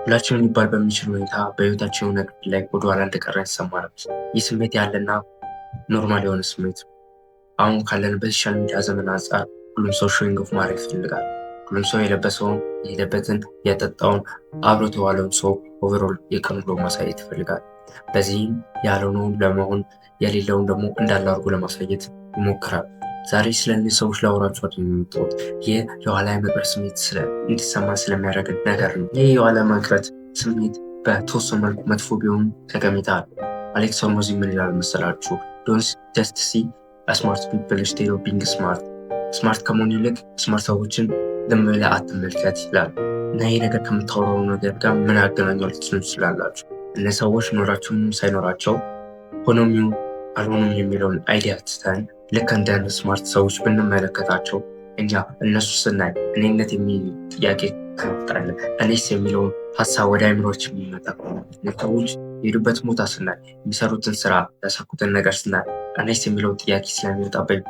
ሁላችንም ሊባል በሚችል ሁኔታ በህይወታችን የሆነ ግድ ላይ ወደኋላ እንደቀረ ይሰማናል። ይህ ስሜት ያለና ኖርማል የሆነ ስሜት አሁን ካለንበት ሶሻል ሚዲያ ዘመን አንጻር ሁሉም ሰው ሾዊንግ ኦፍ ማድረግ ይፈልጋል። ሁሉም ሰው የለበሰውን፣ የሄደበትን፣ የጠጣውን፣ አብሮት የዋለውን ሰው ኦቨርኦል የቀን ውሎ ማሳየት ይፈልጋል። በዚህም ያልሆነውን ለመሆን የሌለውን ደግሞ እንዳለ አድርጎ ለማሳየት ይሞክራል። ዛሬ ስለዚህ ሰዎች ላወራችሁ አይደለም የመጣሁት። ይህ የኋላ የመቅረት ስሜት እንዲሰማ ስለሚያደርግ ነገር ነው። ይህ የኋላ መቅረት ስሜት በተወሰነ መልኩ መጥፎ ቢሆን ጠቀሜታ አለው። አሌክስ ሆርሞዚ ምን ይላል መሰላችሁ? ዶንት ጀስት ሲ ስማርት ፒፕል ኢንስቴድ ኦፍ ቢንግ ስማርት። ስማርት ከመሆን ይልቅ ስማርት ሰዎችን ዝም ብለህ አትመልከት ይላል። እና ይህ ነገር ከምታወራው ነገር ጋር ምን ያገናኛል ልትሉ ትችላላችሁ። እነዚህ ሰዎች ኖራቸውም ሳይኖራቸው ሆኖም አልሆኑም የሚለውን አይዲያ ትተን ልክ እንደ ስማርት ሰዎች ብንመለከታቸው እኛ እነሱ ስናይ እኔነት የሚል ጥያቄ ከመጣለን እኔስ የሚለውን ሀሳብ ወደ አይምሮች የሚመጣ ሰዎች የሄዱበት ቦታ ስናይ የሚሰሩትን ስራ ያሳኩትን ነገር ስናይ እኔስ የሚለውን ጥያቄ ስለሚወጣበት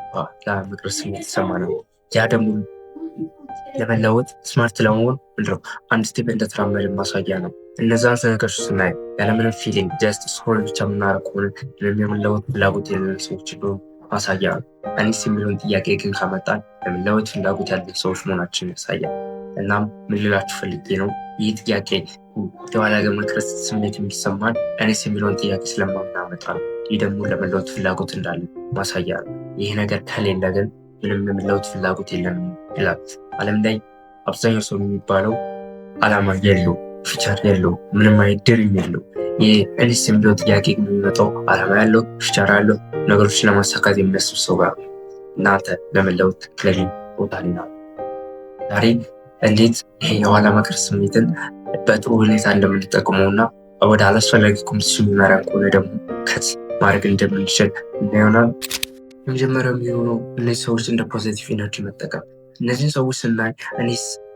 ለመቅረት ስሜት ይሰማናል። ያ ደግሞ ለመለወጥ ስማርት ለመሆን ምንድነው አንድ ስቴፕ እንደተራመድን ማሳያ ነው። እነዛን ነገሮች ስናይ ያለምንም ፊሊንግ ጀስት ስክሮል ብቻ የምናደርግ ከሆነ ለመለወጥ ፍላጎት የሌለን ሰዎች እንደሆኑ ማሳያ ነው። እኔስ የሚለውን ጥያቄ ግን ካመጣን ለመለወጥ ፍላጎት ያለን ሰዎች መሆናችንን ያሳያል። እናም ምን ልላችሁ ፈልጌ ነው፣ ይህ ጥያቄ የኋላ የመቅረት ስሜት የሚሰማን እኔስ የሚለውን ጥያቄ ስለማናመጣ ነው። ይህ ደግሞ ለመለወጥ ፍላጎት እንዳለ ማሳያ ነው። ይህ ነገር ከሌለ ግን ምንም የመለወጥ ፍላጎት የለንም ይላል። ዓለም ላይ አብዛኛው ሰው የሚባለው አላማ የለው፣ ፊቸር የለው፣ ምንም አይነት ድሪም የለው። ይህ እኔስ የሚለው ጥያቄ የሚመጣው አላማ ያለው ፊቸር ያለው ነገሮችን ለማሳካት የሚያስብ ሰው ጋር እናንተ ለመለወጥ ትክክለኛ ቦታ ላይ ነው። ዛሬ እንዴት ይሄ የኋላ መቅረት ስሜትን በጥሩ ሁኔታ እንደምንጠቅመውና ወደ አላስፈላጊ ኮምፒቲሽን የሚመራን ከሆነ ደግሞ ከት ማድረግ እንደምንችል እናየሆናል። የመጀመሪያው የሚሆነው እነዚህ ሰዎች እንደ ፖዚቲቭ ኤነርጂ መጠቀም። እነዚህን ሰዎች ስናይ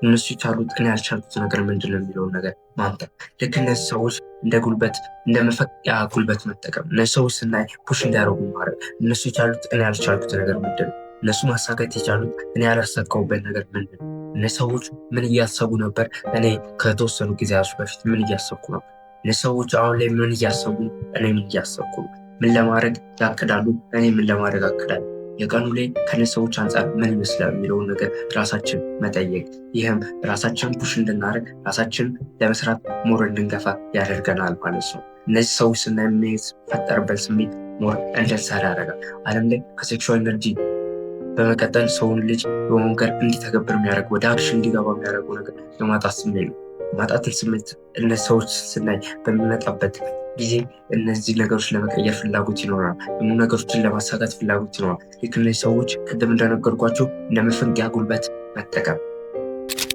እነሱ የቻሉት እኔ ያልቻልኩት ነገር ምንድን ነው የሚለውን ነገር ማምጣት። ልክ እነዚህ ሰዎች እንደ ጉልበት እንደ መፈቂያ ጉልበት መጠቀም። እነዚህ ሰዎች ስናይ ፑሽ እንዲያደርጉ ማድረግ። እነሱ የቻሉት እኔ ያልቻልኩት ነገር ምንድን ነው? እነሱ ማሳካት የቻሉት እኔ ያላሳካሁበት ነገር ምንድን ነው? እነዚህ ሰዎች ምን እያሰቡ ነበር? እኔ ከተወሰኑ ጊዜያቶች በፊት ምን እያሰብኩ ነው? እነዚህ ሰዎች አሁን ላይ ምን እያሰቡ ነው? እኔ ምን እያሰብኩ ነው? ምን ለማድረግ ያቅዳሉ? እኔ ምን ለማድረግ አቅዳለሁ? የቀኑ ላይ ከነዚህ ሰዎች አንጻር ምን ይመስላል የሚለውን ነገር ራሳችን መጠየቅ። ይህም ራሳችን ፑሽ እንድናደርግ ራሳችን ለመስራት ሞር እንድንገፋ ያደርገናል ማለት ነው። እነዚህ ሰዎች ስናይ የሚፈጠርበት ስሜት ሞር እንድንሰራ ያደርጋል። ዓለም ላይ ከሴክሹዋል ኤነርጂ በመቀጠል ሰውን ልጅ በመንገር እንዲተገብር የሚያደርግ ወደ አክሽን እንዲገባ የሚያደርገው ነገር የማጣት ስሜት ነው። ማጣትን ስሜት እነዚህ ሰዎች ስናይ በሚመጣበት ጊዜ እነዚህ ነገሮች ለመቀየር ፍላጎት ይኖራል። ነገሮችን ለማሳካት ፍላጎት ይኖራል። ልክ እነዚህ ሰዎች ቅድም እንደነገርኳቸው እንደ መፈንቂያ ጉልበት መጠቀም።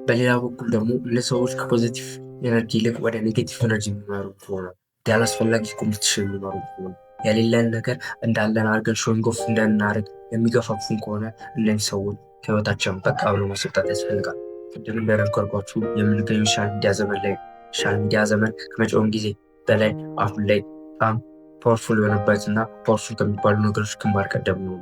በሌላ በኩል ደግሞ እነዚህ ሰዎች ከፖዚቲቭ ኤነርጂ ይልቅ ወደ ኔጌቲቭ ኤነርጂ የሚመሩ ከሆነ ያላስፈላጊ ኮምፒቲሽን የሚመሩ ከሆነ የሌለን ነገር እንዳለን አድርገን ሾዊንግ ኦፍ እንደናደርግ የሚገፋፉን ከሆነ እነዚህ ሰዎች ከህይወታቸውን በቃ ብሎ ማስወጣት ያስፈልጋል። ቅድም እንደነገርኳችሁ የምንገኘው ሶሻል ሚዲያ ዘመን ላይ ሶሻል ሚዲያ ዘመን ከመጪውም ጊዜ በላይ አሁን ላይ በጣም ፓወርፉል የሆነበትና ፓወርፉል ከሚባሉ ነገሮች ግንባር ቀደም ነው።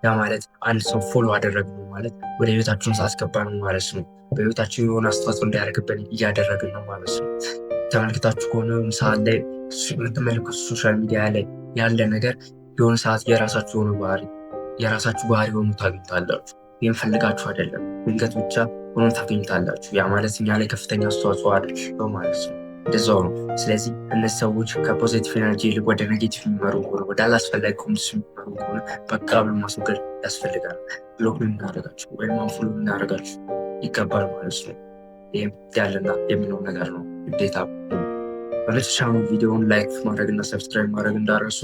ያ ማለት አንድ ሰው ፎሎ አደረግነው ማለት ወደ ህይወታችን ሳስገባ ነው ማለት ነው። በህይወታችን የሆነ አስተዋጽኦ እንዲያደርግብን እያደረግን ነው ማለት ነው። ተመልክታችሁ ከሆነ ሰዓት ላይ የምትመለከቱ ሶሻል ሚዲያ ላይ ያለ ነገር የሆነ ሰዓት የራሳችሁ ባህሪ ሆኖ ታገኙታላችሁ። ይህም ፈልጋችሁ አይደለም፣ ድንገት ብቻ ሆኖ ታገኙታላችሁ። ያ ማለት እኛ ላይ ከፍተኛ አስተዋጽኦ አድርገው ማለት ነው። እንደዛው ነው። ስለዚህ እነዚህ ሰዎች ከፖዚቲቭ ኤነርጂ ይልቅ ወደ ኔጌቲቭ የሚመሩ ከሆነ ወደ አላስፈላጊ ኮምፒቲሽን የሚመሩ ከሆነ በቃ ብሎ ማስወገድ ያስፈልጋል። ብሎክ ልናደርጋችሁ ወይም አንፎሎ ልናደርጋችሁ ይገባል ማለት ነው። ይህም ያለና የሚለው ነገር ነው ግዴታ። በመጨረሻም ቪዲዮውን ላይክ ማድረግ እና ሰብስክራይብ ማድረግ እንዳረሱ